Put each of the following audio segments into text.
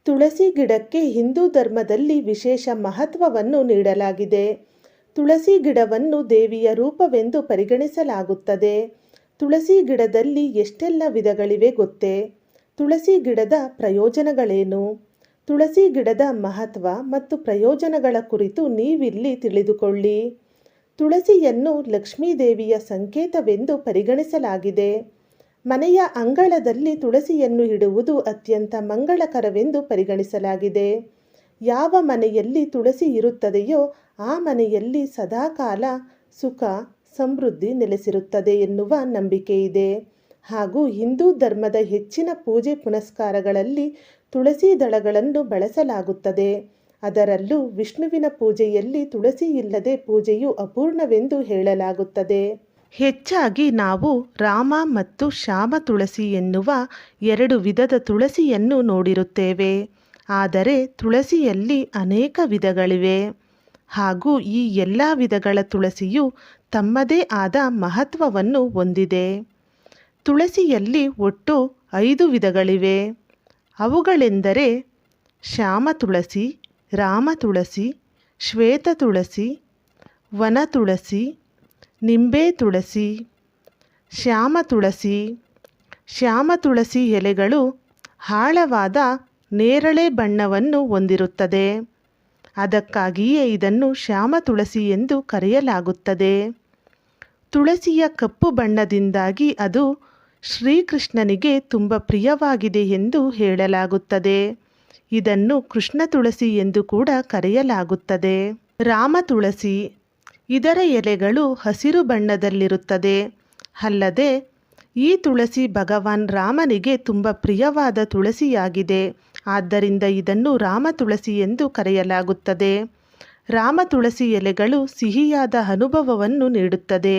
ತುಳಸಿ ಗಿಡಕ್ಕೆ ಹಿಂದೂ ಧರ್ಮದಲ್ಲಿ ವಿಶೇಷ ಮಹತ್ವವನ್ನು ನೀಡಲಾಗಿದೆ. ತುಳಸಿ ಗಿಡವನ್ನು ದೇವಿಯ ರೂಪವೆಂದು ಪರಿಗಣಿಸಲಾಗುತ್ತದೆ. ತುಳಸಿ ಗಿಡದಲ್ಲಿ ಎಷ್ಟೆಲ್ಲ ವಿಧಗಳಿವೆ ಗೊತ್ತೇ? ತುಳಸಿ ಗಿಡದ ಪ್ರಯೋಜನಗಳೇನು? ತುಳಸಿ ಗಿಡದ ಮಹತ್ವ ಮತ್ತು ಪ್ರಯೋಜನಗಳ ಕುರಿತು ನೀವಿಲ್ಲಿ ತಿಳಿದುಕೊಳ್ಳಿ. ತುಳಸಿಯನ್ನು ಲಕ್ಷ್ಮೀದೇವಿಯ ಸಂಕೇತವೆಂದು ಪರಿಗಣಿಸಲಾಗಿದೆ. ಮನೆಯ ಅಂಗಳದಲ್ಲಿ ತುಳಸಿಯನ್ನು ಇಡುವುದು ಅತ್ಯಂತ ಮಂಗಳಕರವೆಂದು ಪರಿಗಣಿಸಲಾಗಿದೆ. ಯಾವ ಮನೆಯಲ್ಲಿ ತುಳಸಿ ಇರುತ್ತದೆಯೋ ಆ ಮನೆಯಲ್ಲಿ ಸದಾಕಾಲ ಸುಖ ಸಮೃದ್ಧಿ ನೆಲೆಸಿರುತ್ತದೆ ಎನ್ನುವ ನಂಬಿಕೆ ಇದೆ. ಹಾಗೂ ಹಿಂದೂ ಧರ್ಮದ ಹೆಚ್ಚಿನ ಪೂಜೆ ಪುನಸ್ಕಾರಗಳಲ್ಲಿ ತುಳಸಿ ದಳಗಳನ್ನು ಬಳಸಲಾಗುತ್ತದೆ. ಅದರಲ್ಲೂ ವಿಷ್ಣುವಿನ ಪೂಜೆಯಲ್ಲಿ ತುಳಸಿ ಇಲ್ಲದೆ ಪೂಜೆಯು ಅಪೂರ್ಣವೆಂದು ಹೇಳಲಾಗುತ್ತದೆ. ಹೆಚ್ಚಾಗಿ ನಾವು ರಾಮ ಮತ್ತು ಶ್ಯಾಮ ತುಳಸಿ ಎನ್ನುವ 2 ವಿಧದ ತುಳಸಿಯನ್ನು ನೋಡಿರುತ್ತೇವೆ. ಆದರೆ ತುಳಸಿಯಲ್ಲಿ ಅನೇಕ ವಿಧಗಳಿವೆ. ಹಾಗೂ ಈ ಎಲ್ಲ ವಿಧಗಳ ತುಳಸಿಯು ತಮ್ಮದೇ ಆದ ಮಹತ್ವವನ್ನು ಹೊಂದಿದೆ. ತುಳಸಿಯಲ್ಲಿ ಒಟ್ಟು 5 ವಿಧಗಳಿವೆ. ಅವುಗಳೆಂದರೆ ಶ್ಯಾಮ ತುಳಸಿ, ರಾಮ ತುಳಸಿ, ಶ್ವೇತ ತುಳಸಿ, ವನ ತುಳಸಿ, ನಿಂಬೆ ತುಳಸಿ. ಶ್ಯಾಮ ತುಳಸಿ. ಶ್ಯಾಮ ತುಳಸಿ ಎಲೆಗಳು ಆಳವಾದ ನೇರಳೆ ಬಣ್ಣವನ್ನು ಹೊಂದಿರುತ್ತದೆ. ಅದಕ್ಕಾಗಿಯೇ ಇದನ್ನು ಶ್ಯಾಮ ತುಳಸಿ ಎಂದು ಕರೆಯಲಾಗುತ್ತದೆ. ತುಳಸಿಯ ಕಪ್ಪು ಬಣ್ಣದಿಂದಾಗಿ ಅದು ಶ್ರೀಕೃಷ್ಣನಿಗೆ ತುಂಬ ಪ್ರಿಯವಾಗಿದೆ ಎಂದು ಹೇಳಲಾಗುತ್ತದೆ. ಇದನ್ನು ಕೃಷ್ಣ ತುಳಸಿ ಎಂದು ಕೂಡ ಕರೆಯಲಾಗುತ್ತದೆ. ರಾಮ ತುಳಸಿ. ಇದರ ಎಲೆಗಳು ಹಸಿರು ಬಣ್ಣದಲ್ಲಿರುತ್ತದೆ. ಅಲ್ಲದೆ ಈ ತುಳಸಿ ಭಗವಾನ್ ರಾಮನಿಗೆ ತುಂಬ ಪ್ರಿಯವಾದ ತುಳಸಿಯಾಗಿದೆ. ಆದ್ದರಿಂದ ಇದನ್ನು ರಾಮ ತುಳಸಿ ಎಂದು ಕರೆಯಲಾಗುತ್ತದೆ. ರಾಮ ತುಳಸಿ ಎಲೆಗಳು ಸಿಹಿಯಾದ ಅನುಭವವನ್ನು ನೀಡುತ್ತದೆ.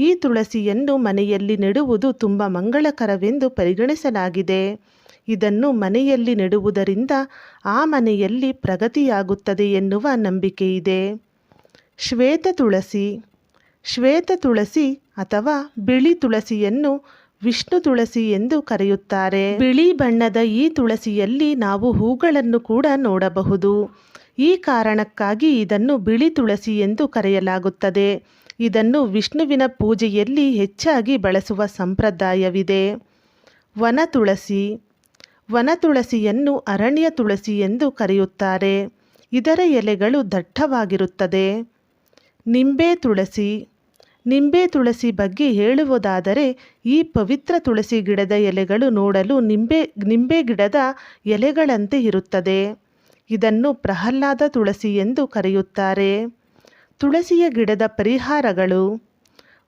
ಈ ತುಳಸಿಯನ್ನು ಮನೆಯಲ್ಲಿ ನೆಡುವುದು ತುಂಬ ಮಂಗಳಕರವೆಂದು ಪರಿಗಣಿಸಲಾಗಿದೆ. ಇದನ್ನು ಮನೆಯಲ್ಲಿ ನೆಡುವುದರಿಂದ ಆ ಮನೆಯಲ್ಲಿ ಪ್ರಗತಿಯಾಗುತ್ತದೆ ಎನ್ನುವ ನಂಬಿಕೆ ಇದೆ. ಶ್ವೇತ ತುಳಸಿ. ಶ್ವೇತ ತುಳಸಿ ಅಥವಾ ಬಿಳಿ ತುಳಸಿಯನ್ನು ವಿಷ್ಣು ತುಳಸಿ ಎಂದು ಕರೆಯುತ್ತಾರೆ. ಬಿಳಿ ಬಣ್ಣದ ಈ ತುಳಸಿಯಲ್ಲಿ ನಾವು ಹೂಗಳನ್ನು ಕೂಡ ನೋಡಬಹುದು. ಈ ಕಾರಣಕ್ಕಾಗಿ ಇದನ್ನು ಬಿಳಿ ತುಳಸಿ ಎಂದು ಕರೆಯಲಾಗುತ್ತದೆ. ಇದನ್ನು ವಿಷ್ಣುವಿನ ಪೂಜೆಯಲ್ಲಿ ಹೆಚ್ಚಾಗಿ ಬಳಸುವ ಸಂಪ್ರದಾಯವಿದೆ. ವನ ತುಳಸಿ. ವನ ತುಳಸಿಯನ್ನು ಅರಣ್ಯ ತುಳಸಿ ಎಂದು ಕರೆಯುತ್ತಾರೆ. ಇದರ ಎಲೆಗಳು ದಟ್ಟವಾಗಿರುತ್ತದೆ. ನಿಂಬೆ ತುಳಸಿ. ನಿಂಬೆ ತುಳಸಿ ಬಗ್ಗೆ ಹೇಳುವುದಾದರೆ ಈ ಪವಿತ್ರ ತುಳಸಿ ಗಿಡದ ಎಲೆಗಳು ನೋಡಲು ನಿಂಬೆ ಗಿಡದ ಎಲೆಗಳಂತೆ ಇರುತ್ತದೆ. ಇದನ್ನು ಪ್ರಹ್ಲಾದ ತುಳಸಿ ಎಂದು ಕರೆಯುತ್ತಾರೆ. ತುಳಸಿಯ ಗಿಡದ ಪರಿಹಾರಗಳು.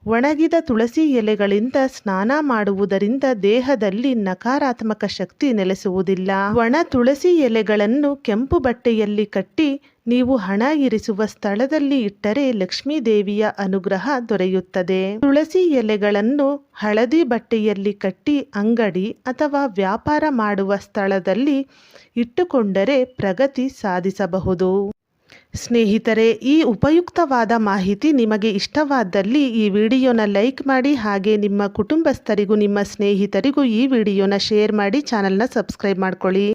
ಒಣಗಿದ ತುಳಸಿ ಎಲೆಗಳಿಂದ ಸ್ನಾನ ಮಾಡುವುದರಿಂದ ದೇಹದಲ್ಲಿ ನಕಾರಾತ್ಮಕ ಶಕ್ತಿ ನೆಲೆಸುವುದಿಲ್ಲ. ಒಣ ತುಳಸಿ ಎಲೆಗಳನ್ನು ಕೆಂಪು ಬಟ್ಟೆಯಲ್ಲಿ ಕಟ್ಟಿ ನೀವು ಹಣ ಇರಿಸುವ ಸ್ಥಳದಲ್ಲಿ ಇಟ್ಟರೆ ಲಕ್ಷ್ಮೀ ದೇವಿಯ ಅನುಗ್ರಹ ದೊರೆಯುತ್ತದೆ. ತುಳಸಿ ಎಲೆಗಳನ್ನು ಹಳದಿ ಬಟ್ಟೆಯಲ್ಲಿ ಕಟ್ಟಿ ಅಂಗಡಿ ಅಥವಾ ವ್ಯಾಪಾರ ಮಾಡುವ ಸ್ಥಳದಲ್ಲಿ ಇಟ್ಟುಕೊಂಡರೆ ಪ್ರಗತಿ ಸಾಧಿಸಬಹುದು. ಸ್ನೇಹಿತರೆ, ಈ ಉಪಯುಕ್ತವಾದ ಮಾಹಿತಿ ನಿಮಗೆ ಇಷ್ಟವಾದಲ್ಲಿ ಈ ವಿಡಿಯೋನ ಲೈಕ್ ಮಾಡಿ. ಹಾಗೆ ನಿಮ್ಮ ಕುಟುಂಬಸ್ಥರಿಗೂ ನಿಮ್ಮ ಸ್ನೇಹಿತರಿಗೂ ಈ ವಿಡಿಯೋನ ಶೇರ್ ಮಾಡಿ ಚಾನಲ್ನ ಸಬ್ಸ್ಕ್ರೈಬ್ ಮಾಡ್ಕೊಳ್ಳಿ.